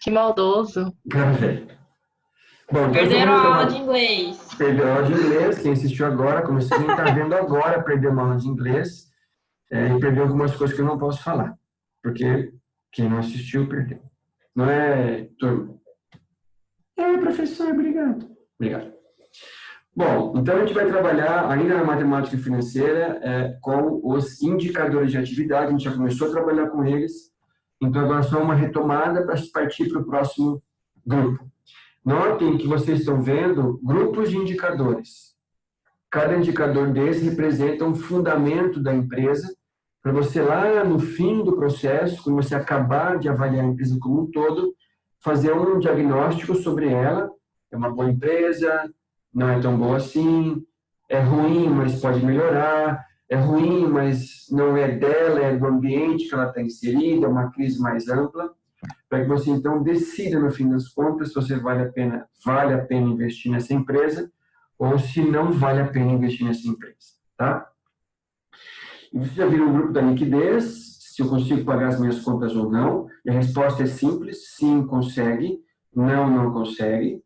Que maldoso. Bom, então Perderam vamos a aula de retomar. inglês. Perdeu a aula de inglês, quem assistiu agora, quem está vendo agora perdeu uma aula de inglês, e perdeu algumas coisas que eu não posso falar, porque quem não assistiu, perdeu. Não é, turma? É, professor, obrigado. Obrigado. Bom, então a gente vai trabalhar ainda na matemática financeira com os indicadores de atividade, a gente já começou a trabalhar com eles, então agora só uma retomada para partir para o próximo grupo. Notem que vocês estão vendo grupos de indicadores. Cada indicador desse representa um fundamento da empresa, para você lá no fim do processo, quando você acabar de avaliar a empresa como um todo, fazer um diagnóstico sobre ela. É uma boa empresa, não é tão boa assim, é ruim, mas pode melhorar, é ruim, mas não é dela, é do ambiente que ela está inserida, é uma crise mais ampla, para que você então decida no fim das contas se você vale a pena investir nessa empresa ou se não vale a pena investir nessa empresa, tá? E você já viu o grupo da liquidez, se eu consigo pagar as minhas contas ou não, e a resposta é simples, sim, consegue, não, não consegue.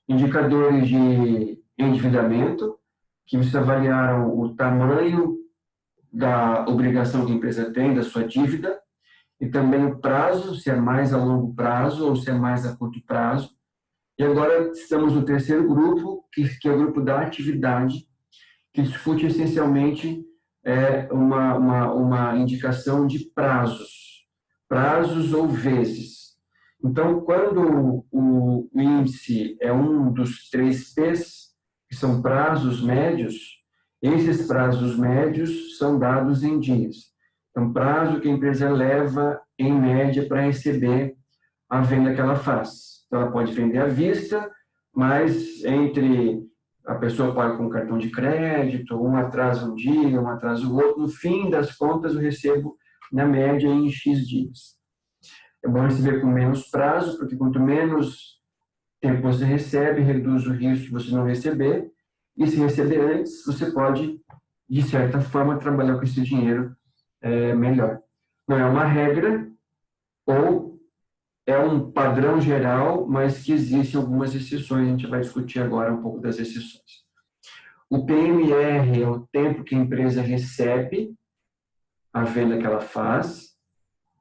Indicadores de endividamento, que vocês avaliaram o tamanho da obrigação que a empresa tem, da sua dívida, e também o prazo, se é mais a longo prazo ou se é mais a curto prazo. E agora estamos no terceiro grupo, que é o grupo da atividade, que discute essencialmente uma indicação de prazos ou vezes. Então, quando o índice é um dos 3Ps, que são prazos médios, esses prazos médios são dados em dias. Então, prazo que a empresa leva, em média, para receber a venda que ela faz. Então, ela pode vender à vista, mas entre a pessoa paga com cartão de crédito, um atrasa um dia, um atrasa o outro, no fim das contas eu recebo, na média, em X dias. É bom receber com menos prazo, porque quanto menos tempo você recebe, reduz o risco de você não receber, e se receber antes, você pode, de certa forma, trabalhar com esse dinheiro melhor. Não é uma regra, ou é um padrão geral, mas que existem algumas exceções, a gente vai discutir agora um pouco das exceções. O PMR é o tempo que a empresa recebe a venda que ela faz,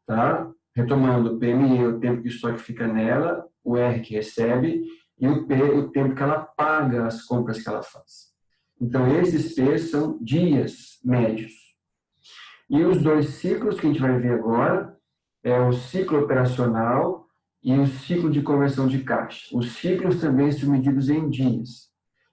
tá? Retomando, o PME é o tempo que o estoque fica nela, o R que recebe, e o P o tempo que ela paga as compras que ela faz. Então, esses P são dias médios. E os dois ciclos que a gente vai ver agora é o ciclo operacional e o ciclo de conversão de caixa. Os ciclos também são medidos em dias.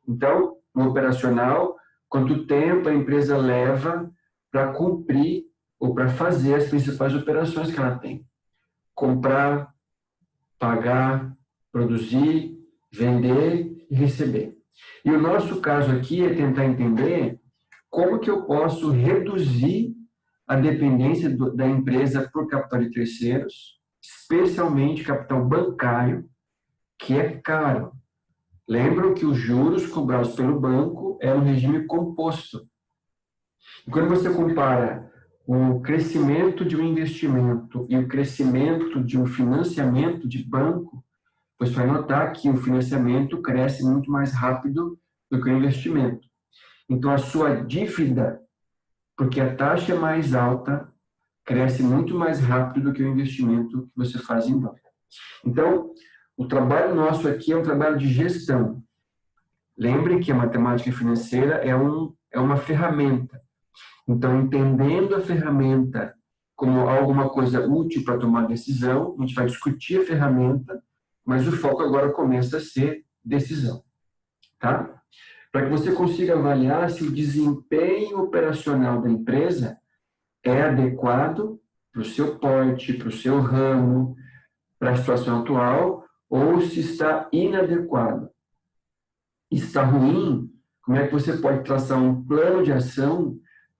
Então, no operacional, quanto tempo a empresa leva para cumprir ou para fazer as principais operações que ela tem. Comprar, pagar, produzir, vender e receber. E o nosso caso aqui é tentar entender como que eu posso reduzir a dependência da empresa por capital de terceiros, especialmente capital bancário, que é caro. Lembram que os juros cobrados pelo banco é um regime composto. E quando você compara o crescimento de um investimento e o crescimento de um financiamento de banco, você vai notar que o financiamento cresce muito mais rápido do que o investimento. Então, a sua dívida, porque a taxa é mais alta, cresce muito mais rápido do que o investimento que você faz em banco. Então, o trabalho nosso aqui é um trabalho de gestão. Lembre que a matemática financeira é uma ferramenta. Então, entendendo a ferramenta como alguma coisa útil para tomar decisão, a gente vai discutir a ferramenta, mas o foco agora começa a ser decisão. Tá? Para que você consiga avaliar se o desempenho operacional da empresa é adequado para o seu porte, para o seu ramo, para a situação atual, ou se está inadequado. Está ruim, como é que você pode traçar um plano de ação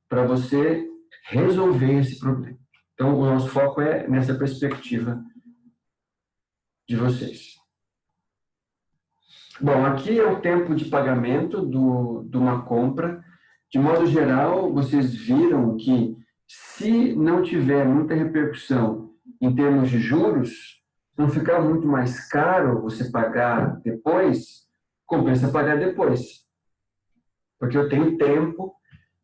para você resolver esse problema? Então, o nosso foco é nessa perspectiva de vocês. Bom, aqui é o tempo de pagamento de uma compra. De modo geral, vocês viram que se não tiver muita repercussão em termos de juros, não ficar muito mais caro você pagar depois, compensa pagar depois. Porque eu tenho tempo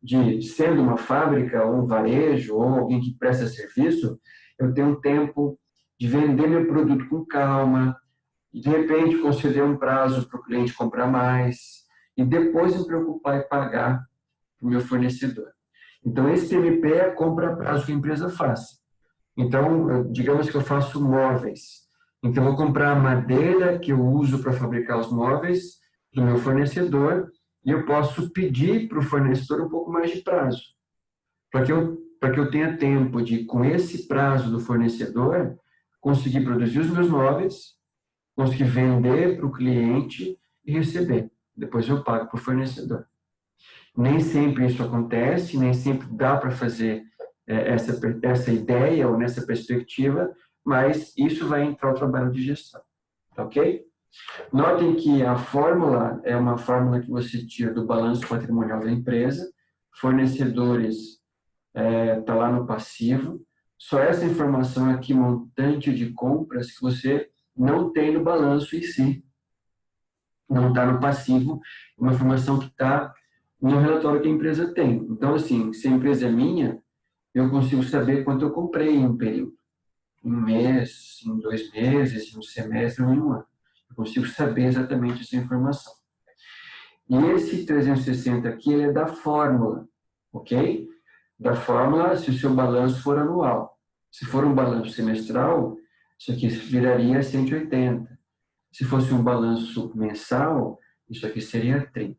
de, sendo uma fábrica, ou um varejo, ou alguém que presta serviço, eu tenho tempo de vender meu produto com calma, e de repente conceder um prazo para o cliente comprar mais, e depois me preocupar em pagar para o meu fornecedor. Então, esse PMP é a compra a prazo que a empresa faz. Então, digamos que eu faço móveis. Então, eu vou comprar a madeira que eu uso para fabricar os móveis do meu fornecedor e eu posso pedir para o fornecedor um pouco mais de prazo, para que eu tenha tempo de, com esse prazo do fornecedor, conseguir produzir os meus móveis, conseguir vender para o cliente e receber. Depois eu pago para o fornecedor. Nem sempre isso acontece, nem sempre dá para fazer essa ideia ou nessa perspectiva, mas isso vai entrar o trabalho de gestão, tá ok? Notem que a fórmula é uma fórmula que você tira do balanço patrimonial da empresa, fornecedores está lá no passivo, só essa informação aqui, montante de compras, que você não tem no balanço em si, não está no passivo, uma informação que está no relatório que a empresa tem. Então, assim, se a empresa é minha, eu consigo saber quanto eu comprei em um período. Em um mês, em 2 meses, em um semestre ou em um ano. Eu consigo saber exatamente essa informação. E esse 360 aqui ele é da fórmula, ok? Da fórmula se o seu balanço for anual. Se for um balanço semestral, isso aqui viraria 180. Se fosse um balanço mensal, isso aqui seria 30.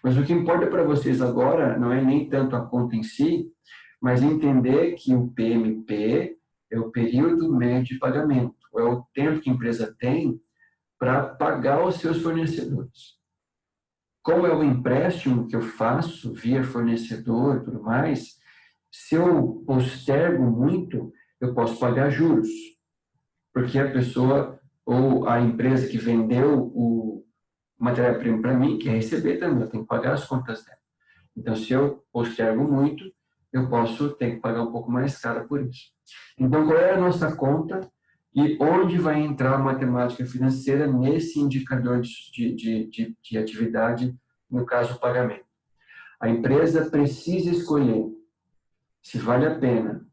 Mas o que importa para vocês agora não é nem tanto a conta em si, mas entender que o PMP é o período médio de pagamento, é o tempo que a empresa tem para pagar os seus fornecedores. Como é um empréstimo que eu faço via fornecedor e tudo mais, se eu postergo muito, eu posso pagar juros, porque a pessoa ou a empresa que vendeu o matéria-prima para mim quer receber também, eu tenho que pagar as contas dela. Então, se eu postergo muito, eu posso ter que pagar um pouco mais caro por isso. Então, qual é a nossa conta e onde vai entrar a matemática financeira nesse indicador de atividade, no caso, o pagamento? A empresa precisa escolher se vale a pena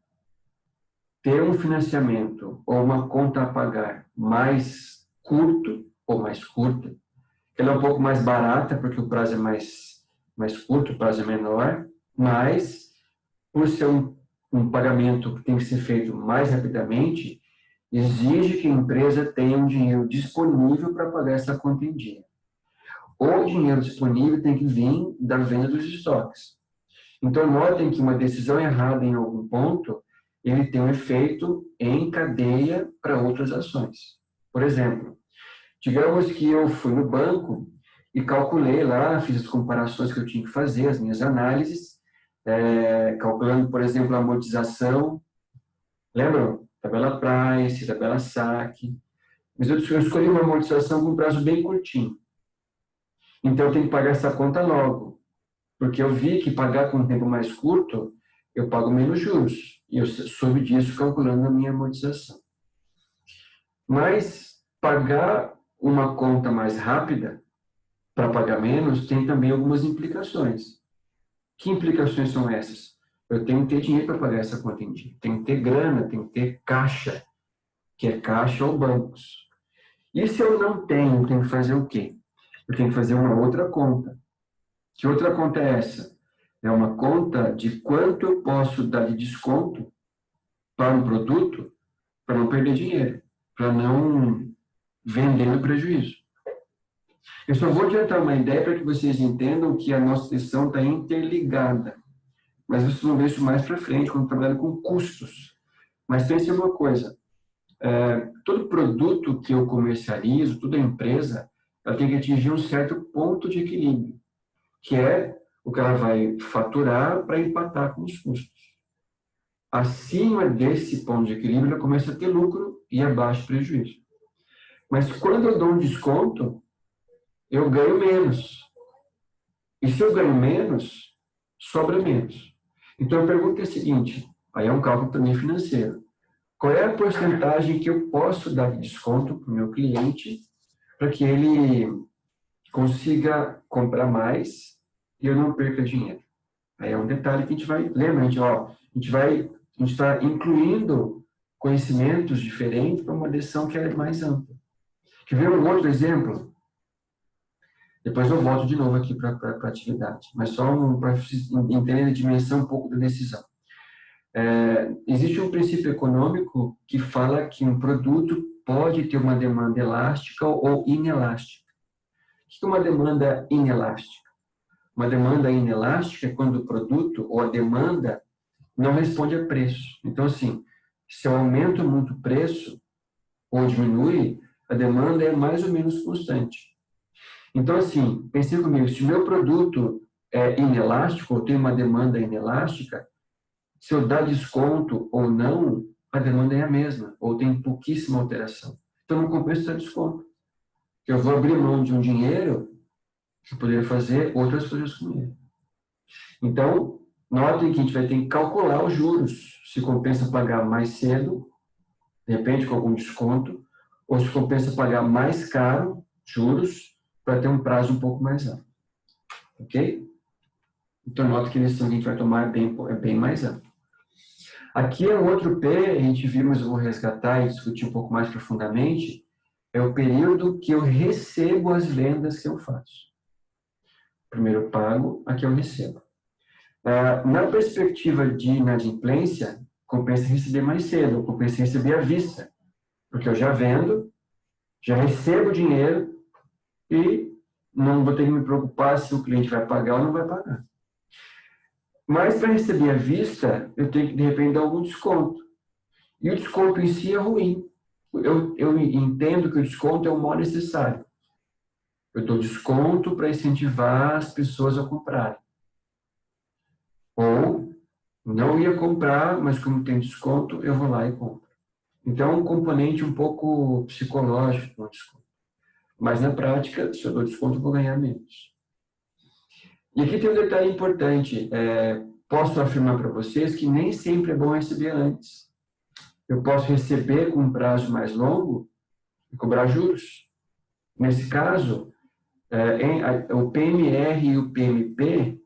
ter um financiamento ou uma conta a pagar mais curto ou mais curta. Ela é um pouco mais barata, porque o prazo é mais curto, o prazo é menor, mas por ser um pagamento que tem que ser feito mais rapidamente, exige que a empresa tenha um dinheiro disponível para pagar essa conta em dia. O dinheiro disponível tem que vir da venda dos estoques. Então, notem que uma decisão errada em algum ponto, ele tem um efeito em cadeia para outras ações. Por exemplo, digamos que eu fui no banco e calculei lá, fiz as comparações que eu tinha que fazer, as minhas análises, calculando, por exemplo, a amortização. Lembram? Tabela Price, tabela SAC. Mas eu escolhi uma amortização com um prazo bem curtinho. Então, eu tenho que pagar essa conta logo. Porque eu vi que pagar com um tempo mais curto, eu pago menos juros. E eu soube disso calculando a minha amortização. Mas pagar uma conta mais rápida, para pagar menos, tem também algumas implicações. Que implicações são essas? Eu tenho que ter dinheiro para pagar essa conta em dia. Tenho que ter grana, tenho que ter caixa, que é caixa ou bancos. E se eu não tenho que fazer o quê? Eu tenho que fazer uma outra conta. Que outra conta é essa? É uma conta de quanto eu posso dar de desconto para um produto para não perder dinheiro, para não vender no prejuízo. Eu só vou adiantar uma ideia para que vocês entendam que a nossa decisão está interligada. Mas vocês vão ver isso mais para frente, quando trabalho com custos. Mas pense uma coisa, todo produto que eu comercializo, toda empresa, ela tem que atingir um certo ponto de equilíbrio, que é o que ela vai faturar para empatar com os custos. Acima desse ponto de equilíbrio, ela começa a ter lucro e abaixo prejuízo. Mas quando eu dou um desconto, eu ganho menos. E se eu ganho menos, sobra menos. Então a pergunta é a seguinte, aí é um cálculo também financeiro. qual é a porcentagem que eu posso dar de desconto para o meu cliente para que ele consiga comprar mais e eu não perca dinheiro. Aí é um detalhe que a gente vai... Lembra, a gente está incluindo conhecimentos diferentes para uma decisão que é mais ampla. Quer ver um outro exemplo? Depois eu volto de novo aqui para a atividade, mas só para entender a dimensão um pouco da decisão. Existe um princípio econômico que fala que um produto pode ter uma demanda elástica ou inelástica. O que é uma demanda inelástica? Uma demanda inelástica é quando o produto ou a demanda não responde a preço. Então, assim, se eu aumento muito o preço ou diminui, a demanda é mais ou menos constante. Então, assim, pensei comigo, se o meu produto é inelástico, ou tem uma demanda inelástica, se eu dar desconto ou não, a demanda é a mesma, ou tem pouquíssima alteração. Então, não compensa dar desconto. Eu vou abrir mão de um dinheiro que eu poderia fazer outras coisas com ele. Então, notem que a gente vai ter que calcular os juros, se compensa pagar mais cedo, de repente com algum desconto, ou se compensa pagar mais caro, juros, para ter um prazo um pouco mais amplo. Ok? Então, nota que a decisão que a gente vai tomar é bem mais ampla. Aqui é um outro P, a gente viu, mas eu vou resgatar e discutir um pouco mais profundamente, é o período que eu recebo as vendas que eu faço. Primeiro eu pago, aqui eu recebo. Na perspectiva de inadimplência, compensa receber mais cedo, compensa receber à vista, porque eu já vendo, já recebo dinheiro e não vou ter que me preocupar se o cliente vai pagar ou não vai pagar. Mas para receber à vista, eu tenho que, de repente, dar algum desconto. E o desconto em si é ruim. Eu entendo que o desconto é o mal necessário. Eu dou desconto para incentivar as pessoas a comprarem. Ou não ia comprar, mas como tem desconto, eu vou lá e compro. Então, é um componente um pouco psicológico no desconto. Mas, na prática, se eu dou desconto, eu vou ganhar menos. E aqui tem um detalhe importante. Posso afirmar para vocês que nem sempre é bom receber antes. Eu posso receber com um prazo mais longo e cobrar juros. Nesse caso, o PMR e o PMP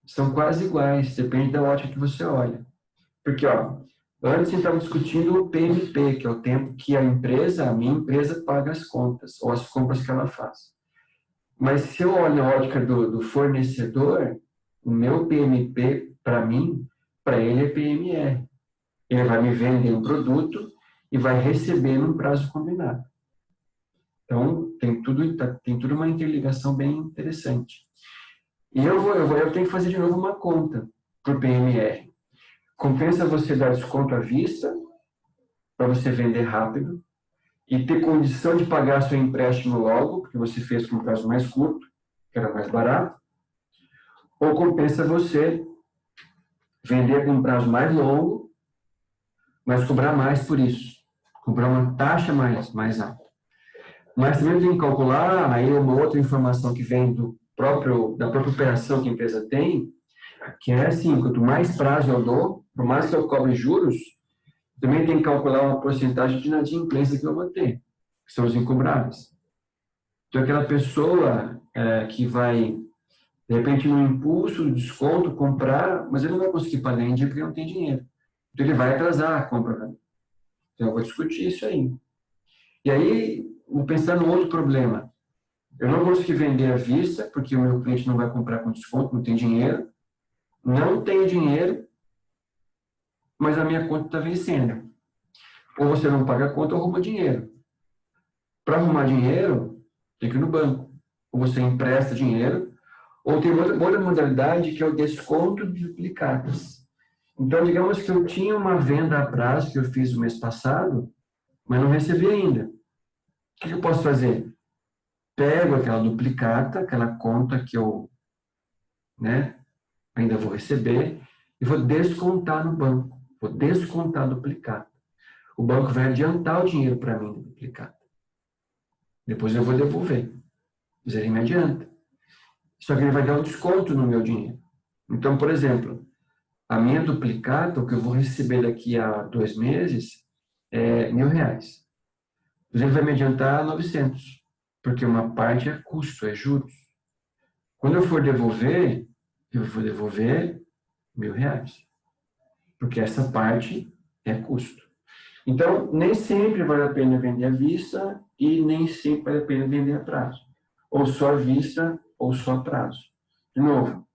são quase iguais, depende da ótica que você olha. Porque, antes a gente estava discutindo o PMP, que é o tempo que a minha empresa paga as contas, ou as compras que ela faz. Mas se eu olho a ótica do fornecedor, o meu PMP, para mim, para ele é PMR. Ele vai me vender um produto e vai receber num prazo combinado. Então, tem tudo uma interligação bem interessante. E eu tenho que fazer de novo uma conta para o PMR. Compensa você dar desconto à vista, para você vender rápido, e ter condição de pagar seu empréstimo logo, porque você fez com um prazo mais curto, que era mais barato, ou compensa você vender com um prazo mais longo, mas cobrar mais por isso, cobrar uma taxa mais alta. Mas também tem que calcular, aí uma outra informação que vem da própria operação que a empresa tem, que é assim, quanto mais prazo eu dou, por mais que eu cobre juros, também tem que calcular uma porcentagem de inadimplência que eu vou ter, que são os incobráveis. Então, aquela pessoa que vai, de repente, no impulso, no desconto, comprar, mas ele não vai conseguir pagar em dia porque não tem dinheiro. Então, ele vai atrasar a compra. Né? Então, eu vou discutir isso aí. E aí, vou pensar no outro problema. Eu não vou conseguir vender à vista, porque o meu cliente não vai comprar com desconto, não tem dinheiro. Não tenho dinheiro, mas a minha conta está vencendo. Ou você não paga a conta ou arruma dinheiro. Para arrumar dinheiro, tem que ir no banco. Ou você empresta dinheiro, ou tem outra modalidade que é o desconto de duplicatas. Então, digamos que eu tinha uma venda a prazo que eu fiz o mês passado, mas não recebi ainda. O que eu posso fazer? Pego aquela duplicata, aquela conta que eu ainda vou receber, e vou descontar no banco. Vou descontar a duplicata. O banco vai adiantar o dinheiro para mim da duplicata. Depois eu vou devolver. Mas ele me adianta. Só que ele vai dar um desconto no meu dinheiro. Então, por exemplo, A minha duplicata, o que eu vou receber daqui a 2 meses, é R$ 1.000. Ele vai me adiantar 900, porque uma parte é custo, é juros. Quando eu vou devolver R$ 1.000, porque essa parte é custo. Então, nem sempre vale a pena vender à vista e nem sempre vale a pena vender a prazo. Ou só à vista ou só a prazo. De novo,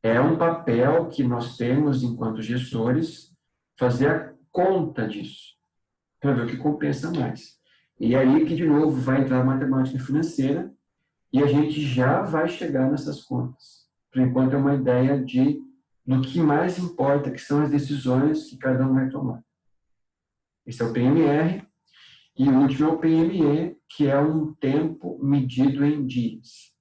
é um papel que nós temos, enquanto gestores, fazer a conta disso, para ver o que compensa mais. E aí que, de novo, vai entrar a matemática financeira e a gente já vai chegar nessas contas. Por enquanto, é uma ideia do que mais importa, que são as decisões que cada um vai tomar. Esse é o PMR. E o último é o PME, que é um tempo medido em dias,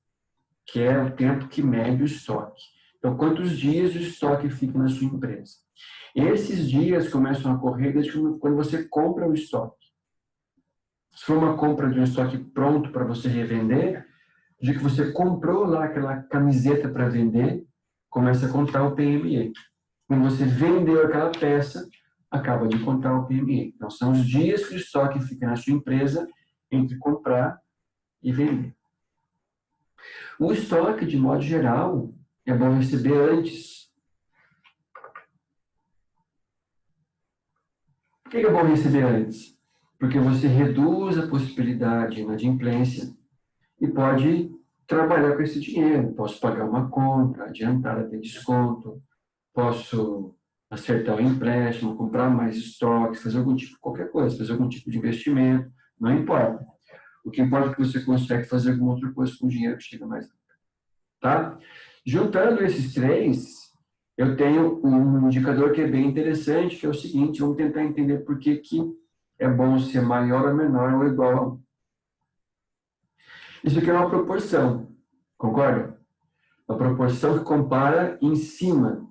que é o tempo que mede o estoque. Então, quantos dias o estoque fica na sua empresa? Esses dias começam a correr desde quando você compra o estoque. Se for uma compra de um estoque pronto para você revender, de que você comprou lá aquela camiseta para vender, começa a contar o PME. Quando você vendeu aquela peça, acaba de contar o PME. Então, são os dias que o estoque fica na sua empresa entre comprar e vender. O estoque, de modo geral, é bom receber antes. Por que é bom receber antes? Porque você reduz a possibilidade de inadimplência e pode trabalhar com esse dinheiro. Posso pagar uma compra, adiantar, ter desconto, posso acertar o empréstimo, comprar mais estoques, fazer algum tipo, qualquer coisa, fazer algum tipo de investimento, não importa. O que importa é que você consegue fazer alguma outra coisa com o dinheiro que chega mais rápido. Tá? Juntando esses três, eu tenho um indicador que é bem interessante, que é o seguinte, vamos tentar entender por que é bom ser maior ou menor ou igual a 1. Isso aqui é uma proporção, concorda? Uma proporção que compara em cima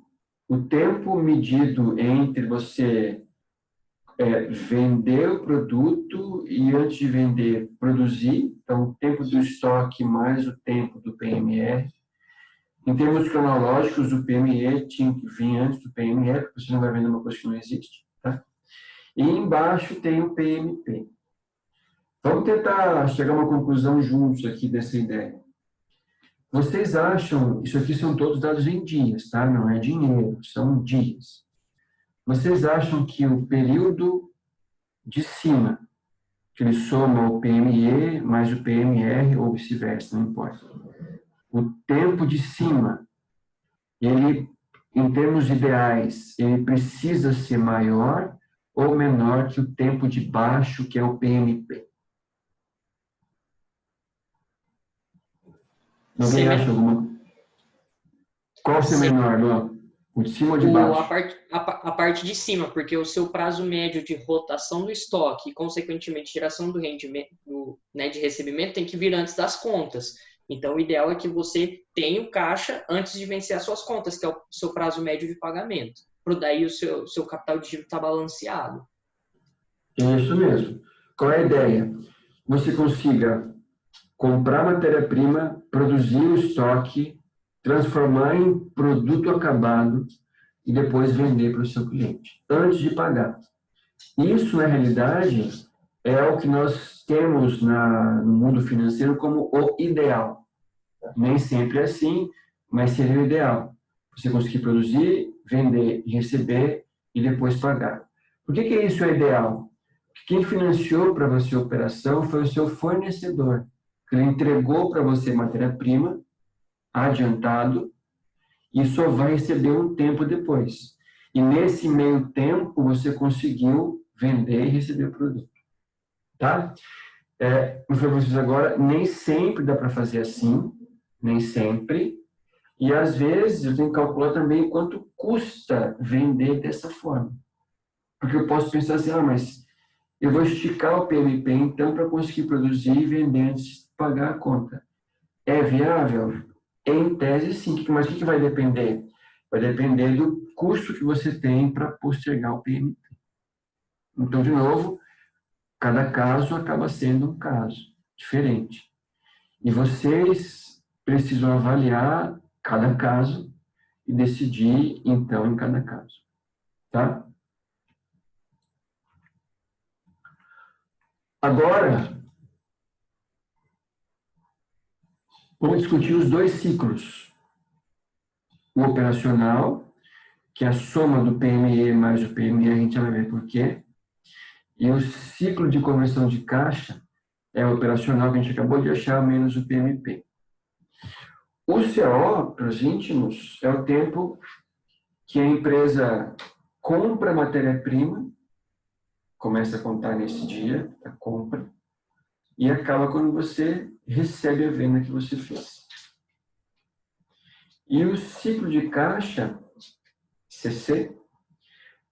o tempo medido entre você vender o produto e, antes de vender, produzir. Então, o tempo do estoque mais o tempo do PMR. Em termos cronológicos, o PME tinha que vir antes do PMR, porque você não vai vender uma coisa que não existe. Tá? E embaixo tem o PMP. Vamos tentar chegar a uma conclusão juntos aqui dessa ideia. Vocês acham, isso aqui são todos dados em dias, tá? Não é dinheiro, são dias. Vocês acham que o período de cima, que ele soma o PME mais o PMR, ou vice-versa, não importa. O tempo de cima, ele, em termos ideais, ele precisa ser maior ou menor que o tempo de baixo, que é o PMP? Alguém acha alguma? Qual ser menor, Luan? O de cima ou de baixo? A parte de cima, porque o seu prazo médio de rotação do estoque e, consequentemente, geração do rendimento, de recebimento, tem que vir antes das contas. Então, o ideal é que você tenha o caixa antes de vencer as suas contas, que é o seu prazo médio de pagamento. Para daí o seu capital de giro estar balanceado. Isso mesmo. Qual é a ideia? Você consiga comprar matéria-prima, produzir o estoque, transformar em produto acabado e depois vender para o seu cliente, antes de pagar. Isso, na realidade, é o que nós temos no mundo financeiro como o ideal. Nem sempre é assim, mas seria o ideal. Você conseguir produzir, vender e receber e depois pagar. Por que isso é ideal? Porque quem financiou para você a operação foi o seu fornecedor. Ele entregou para você matéria-prima adiantado e só vai receber um tempo depois. E nesse meio tempo você conseguiu vender e receber o produto. Tá? Eu falei para vocês agora, nem sempre dá para fazer assim, nem sempre. E às vezes eu tenho que calcular também quanto custa vender dessa forma. Porque eu posso pensar assim, mas eu vou esticar o PMP então para conseguir produzir e vender antes de pagar a conta. É viável? Em tese, sim. Mas o que vai depender? Vai depender do custo que você tem para postergar o PMP. Então, de novo, cada caso acaba sendo um caso diferente. E vocês precisam avaliar cada caso e decidir, então, em cada caso. Tá? Agora, vamos discutir os dois ciclos. O operacional, que é a soma do PME mais o PME, a gente vai ver por quê. E o ciclo de conversão de caixa é o operacional que a gente acabou de achar, menos o PMP. O CO, para os íntimos, é o tempo que a empresa compra a matéria-prima, começa a contar nesse dia, a compra, e acaba quando você recebe a venda que você fez. E o ciclo de caixa, CC,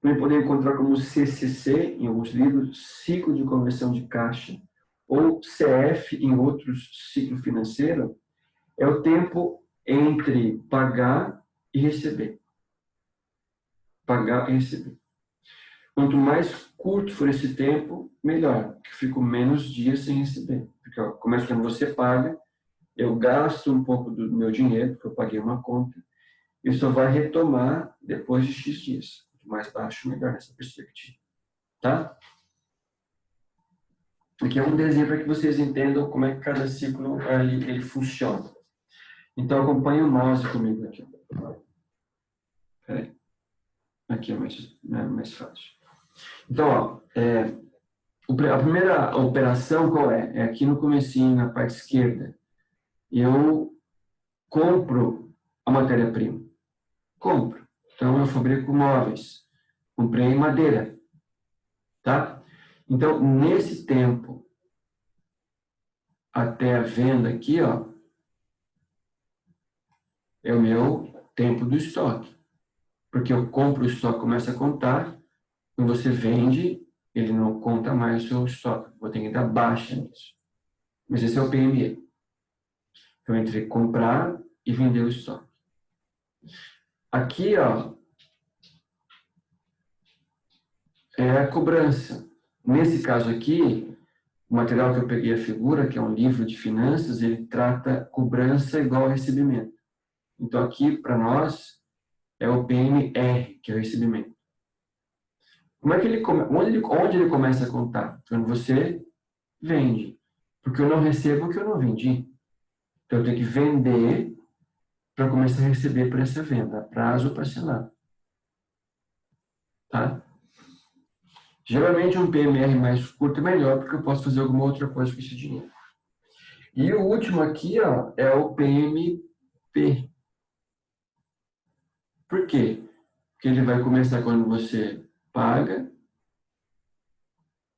vai poder encontrar como CCC em alguns livros, ciclo de conversão de caixa, ou CF em outros, ciclo financeiro, é o tempo entre pagar e receber. Pagar e receber. Quanto mais curto for esse tempo, melhor, porque eu fico menos dias sem receber. Porque começa quando você paga, eu gasto um pouco do meu dinheiro, porque eu paguei uma conta, e só vai retomar depois de X dias. Quanto mais baixo, melhor nessa perspectiva. Tá? Aqui é um desenho para que vocês entendam como é que cada ciclo ele funciona. Então, acompanhe o mouse comigo aqui. Peraí. Aqui é mais fácil. Então, a primeira operação qual é? É aqui no comecinho, na parte esquerda. Eu compro a matéria-prima. Compro. Então, eu fabrico móveis. Comprei madeira. Tá? Então, nesse tempo, até a venda aqui, ó, é o meu tempo do estoque. Porque eu compro o estoque, começa a contar, quando você vende, ele não conta mais o seu estoque. Vou ter que dar baixa nisso. Mas esse é o PME. Então, entre comprar e vender o estoque. Aqui, ó, é a cobrança. Nesse caso aqui, o material que eu peguei a figura, que é um livro de finanças, ele trata cobrança igual a recebimento. Então, aqui, para nós, é o PMR, que é o recebimento. Como é que onde ele começa a contar? Quando você vende. Porque eu não recebo o que eu não vendi. Então, eu tenho que vender para começar a receber por essa venda, a prazo ou parcelado. Tá? Geralmente, um PMR mais curto é melhor, porque eu posso fazer alguma outra coisa com esse dinheiro. E o último aqui, ó, é o PMP. Por quê? Porque ele vai começar quando você paga,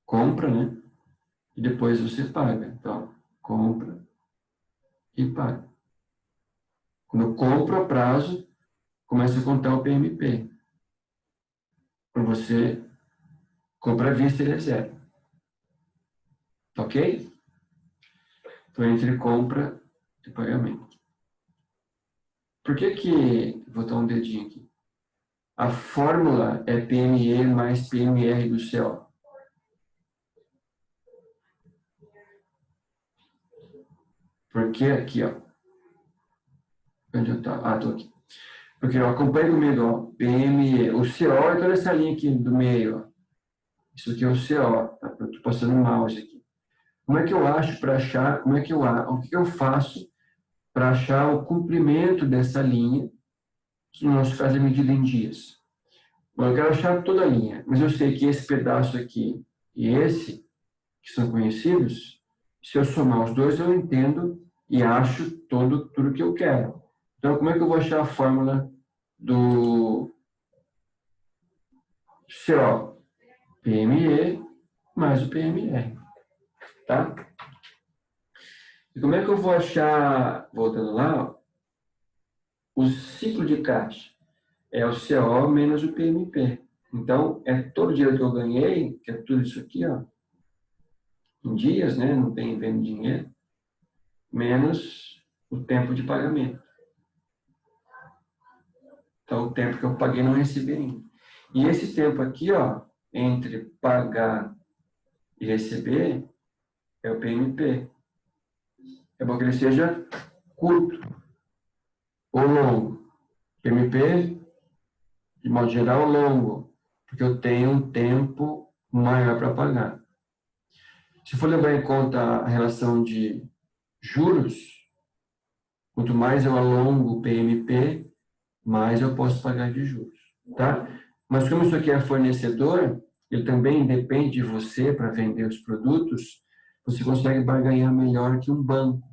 compra, né? E depois você paga. Então, compra e paga. Quando eu compro a prazo, começa a contar o PMP. Quando você compra à vista, ele é zero. Ok? Então, entre compra e pagamento. Por que vou dar um dedinho aqui. A fórmula é PME mais PMR do CO. Porque aqui, ó. Onde eu estava? Ah, estou aqui. Porque eu acompanho comigo, ó. PME. O CO é toda essa linha aqui do meio, ó. Isso aqui é o CO, tá? Eu estou passando o mouse aqui. Como é que eu acho para achar, o que eu faço para achar o comprimento dessa linha, que no nosso caso é medida em dias? Bom, eu quero achar toda a linha, mas eu sei que esse pedaço aqui e esse, que são conhecidos, se eu somar os dois, eu entendo e acho tudo que eu quero. Então, como é que eu vou achar a fórmula do CO? PME mais o PMR. Tá? E como é que eu vou achar, voltando lá, ó, o ciclo de caixa? É o CO menos o PMP. Então, é todo o dinheiro que eu ganhei, que é tudo isso aqui, ó, em dias, né? Não tem vendo dinheiro, menos o tempo de pagamento. Então, o tempo que eu paguei não recebi ainda. E esse tempo aqui, ó, entre pagar e receber, é o PMP. É bom que ele seja curto ou longo. PMP, de modo geral, longo, porque eu tenho um tempo maior para pagar. Se for levar em conta a relação de juros, quanto mais eu alongo o PMP, mais eu posso pagar de juros, tá? Mas como isso aqui é fornecedor, ele também depende de você para vender os produtos, você consegue barganhar melhor que um banco.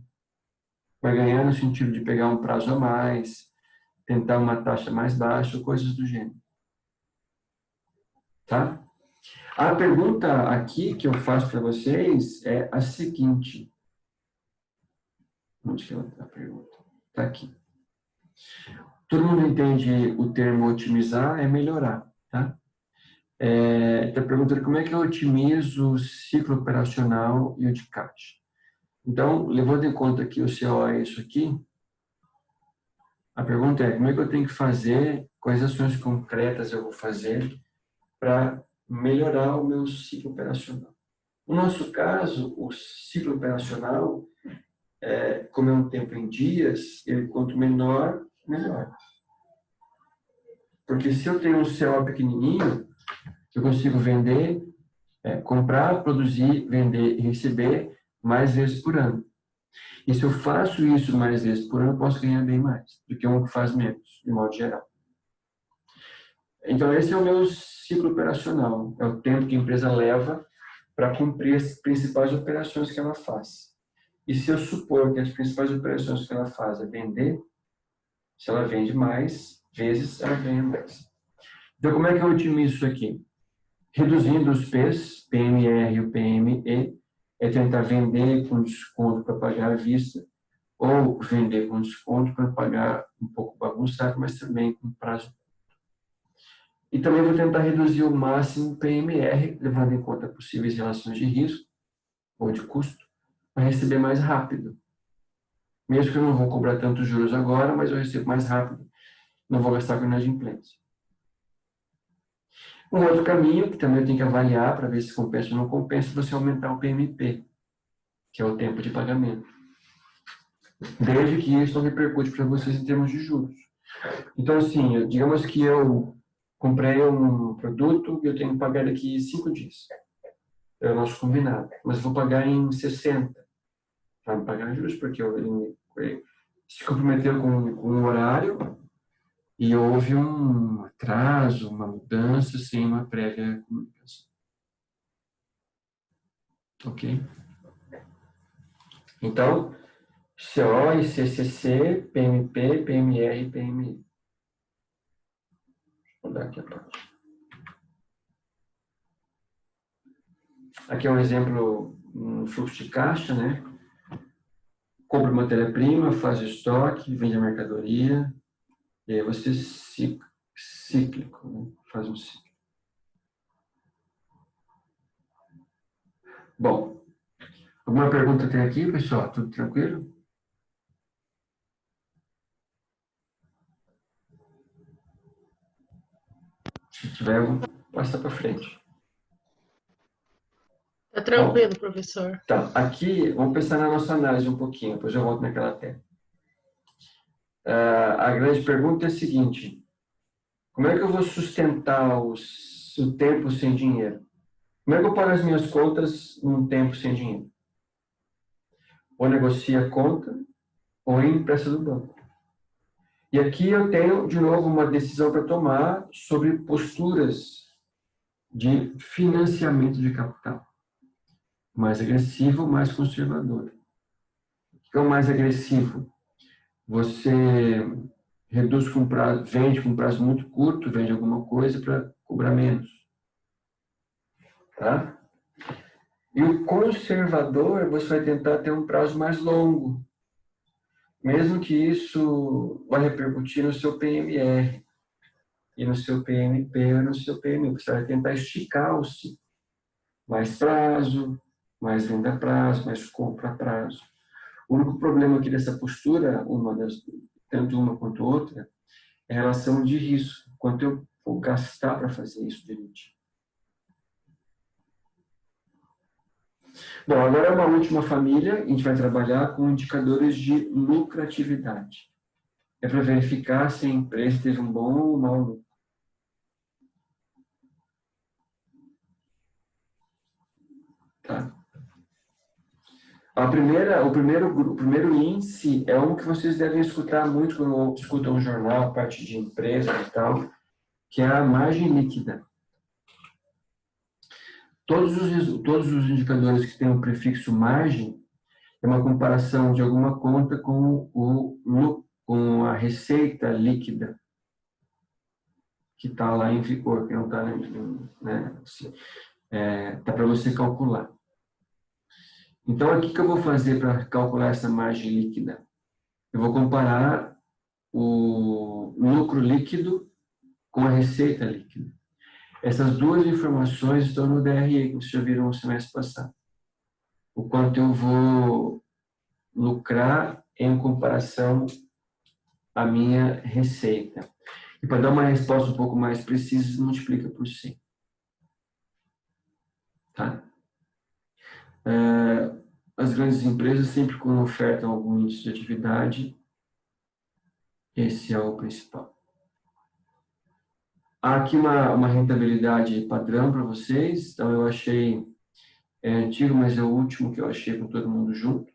Barganhar no sentido de pegar um prazo a mais, tentar uma taxa mais baixa, coisas do gênero. Tá? A pergunta aqui que eu faço para vocês é a seguinte. Onde que está a pergunta? Está aqui. Todo mundo entende o termo otimizar é melhorar, tá? Está perguntando como é que eu otimizo o ciclo operacional e o de caixa. Então, levando em conta que o CO é isso aqui, a pergunta é como é que eu tenho que fazer, quais ações concretas eu vou fazer para melhorar o meu ciclo operacional. No nosso caso, o ciclo operacional, como é um tempo em dias, ele quanto menor, melhor. Porque se eu tenho um CO pequenininho, eu consigo vender, comprar, produzir, vender e receber mais vezes por ano. E se eu faço isso mais vezes por ano, eu posso ganhar bem mais do que um que faz menos, de modo geral. Então, esse é o meu ciclo operacional. É o tempo que a empresa leva para cumprir as principais operações que ela faz. E se eu supor que as principais operações que ela faz é vender, se ela vende mais vezes, ela ganha mais. Então, como é que eu otimizo isso aqui? Reduzindo os P's, PMR e o PME, é tentar vender com desconto para pagar à vista, ou vender com desconto para pagar um pouco bagunçado, mas também com prazo. E também vou tentar reduzir o máximo o PMR, levando em conta possíveis relações de risco ou de custo, para receber mais rápido. Mesmo que eu não vou cobrar tantos juros agora, mas eu recebo mais rápido, não vou gastar com inadimplência. Um outro caminho, que também eu tenho que avaliar para ver se compensa ou não compensa, é você aumentar o PMP, que é o tempo de pagamento. Desde que isso não repercute para vocês em termos de juros. Então, assim, digamos que eu comprei um produto e eu tenho que pagar daqui 5 dias. É o nosso combinado. Mas eu vou pagar em 60. Para não pagar juros, porque ele se comprometeu com um horário e houve um atraso, uma mudança sem uma prévia comunicação. Ok? Então, CO e CCC, PMP, PMR e PMI. Vou dar aqui a parte. Aqui é um exemplo, um fluxo de caixa, né? Compra matéria-prima, faz estoque, vende a mercadoria, e aí você cíclico, né? Faz um ciclo. Bom, alguma pergunta tem aqui, pessoal? Tudo tranquilo? Se tiver, vamos passar para frente. Tá tranquilo, Bom, professor. tá, aqui, vamos pensar na nossa análise um pouquinho, depois eu volto naquela tela. A grande pergunta é a seguinte: como é que eu vou sustentar o tempo sem dinheiro? Como é que eu pago as minhas contas num tempo sem dinheiro? Ou negocia a conta, ou empresta do banco. E aqui eu tenho, de novo, uma decisão para tomar sobre posturas de financiamento de capital. Mais agressivo, mais conservador. O que é o mais agressivo? Você reduz com prazo, vende com prazo muito curto, vende alguma coisa para cobrar menos. Tá? E o conservador, você vai tentar ter um prazo mais longo, mesmo que isso vai repercutir no seu PMR, e no seu PMP ou no seu PMI. Você vai tentar esticar o ciclo. Mais prazo, mais venda a prazo, mais compra a prazo. O único problema aqui dessa postura, tanto uma quanto outra, é a relação de risco. Quanto eu vou gastar para fazer isso direitinho. Bom, agora uma última família, a gente vai trabalhar com indicadores de lucratividade. é para verificar se a empresa teve um bom ou mau lucro. Tá? O primeiro índice é um que vocês devem escutar muito quando escutam um jornal, parte de empresa e tal, que é a margem líquida. Todos os indicadores que têm o prefixo margem é uma comparação de alguma conta com a receita líquida que está lá em vigor, que não está, né, assim, tá para você calcular. Então, aqui que eu vou fazer para calcular essa margem líquida? Eu vou comparar o lucro líquido com a receita líquida. Essas duas informações estão no DRE, que vocês já viram no semestre passado. O quanto eu vou lucrar em comparação à minha receita. E para dar uma resposta um pouco mais precisa, multiplica por 100. Tá? As grandes empresas, sempre quando ofertam algum índice de atividade, esse é o principal. Há aqui uma rentabilidade padrão para vocês, então eu achei, é antigo, mas é o último que eu achei com todo mundo junto.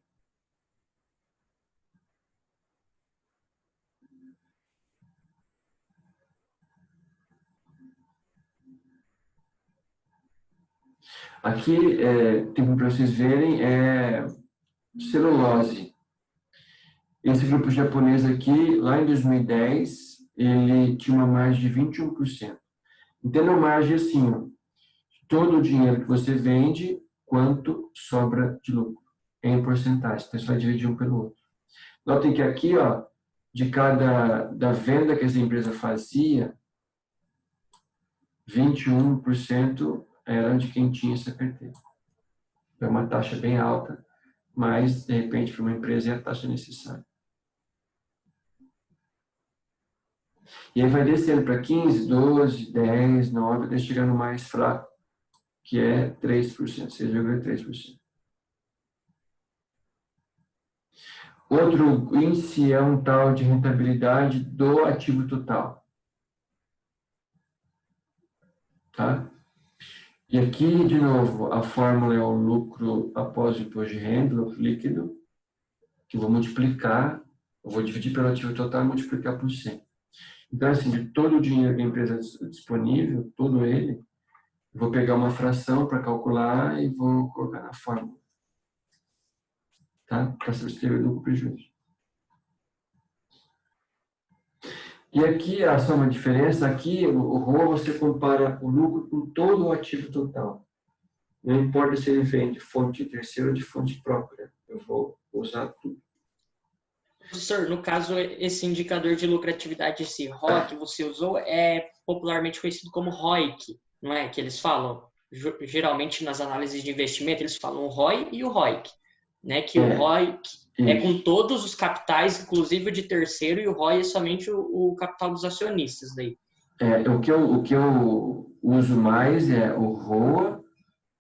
Aqui, tem para vocês verem, é celulose. Esse grupo japonês aqui, lá em 2010, ele tinha uma margem de 21%. Entenda a margem assim, ó, todo o dinheiro que você vende, quanto sobra de lucro, em porcentagem. Então, você vai dividir um pelo outro. Notem que aqui, ó, da venda que essa empresa fazia, 21% era de quem tinha essa carteira. É uma taxa bem alta, mas, de repente, para uma empresa é a taxa necessária. E aí vai descendo para 15, 12, 10, 9, até chegar no mais fraco, que é 3%, 6,3%. Outro índice é um tal de rentabilidade do ativo total. Tá? E aqui, de novo, a fórmula é o lucro após o imposto de renda, lucro líquido, que eu vou multiplicar, eu vou dividir pelo ativo total e multiplicar por 100. Então, assim, de todo o dinheiro que a empresa disponível, todo ele, eu vou pegar uma fração para calcular e vou colocar na fórmula. Tá? Para substituir lucro prejuízo. E aqui, só uma diferença, aqui o ROA você compara o lucro com todo o ativo total. Não importa se ele vem de fonte terceira ou de fonte própria, eu vou usar tudo. Professor, no caso, esse indicador de lucratividade, esse ROI que você usou, é popularmente conhecido como ROIC, não é? Que eles falam, geralmente nas análises de investimento, eles falam o ROI e o ROIC, né? Que o ROIC é com todos os capitais, inclusive o de terceiro, e o ROI é somente o capital dos acionistas daí. O que eu uso mais é o ROA,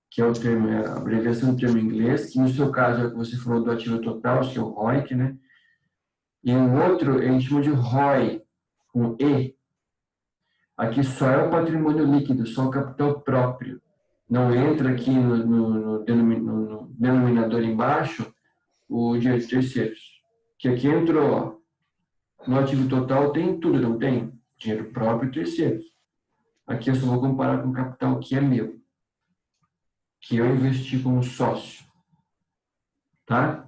que é o termo, a abreviação do termo em inglês, que no seu caso é o que você falou do ativo total, que é o ROIC, né? E o outro a gente chama de ROI, com E. Aqui só é o patrimônio líquido, só o capital próprio. Não entra aqui no denominador embaixo o dinheiro de terceiros. Que aqui entrou, ó, no ativo total tem tudo, não tem? Dinheiro próprio e terceiros. Aqui eu só vou comparar com o capital que é meu, que eu investi como sócio. Tá?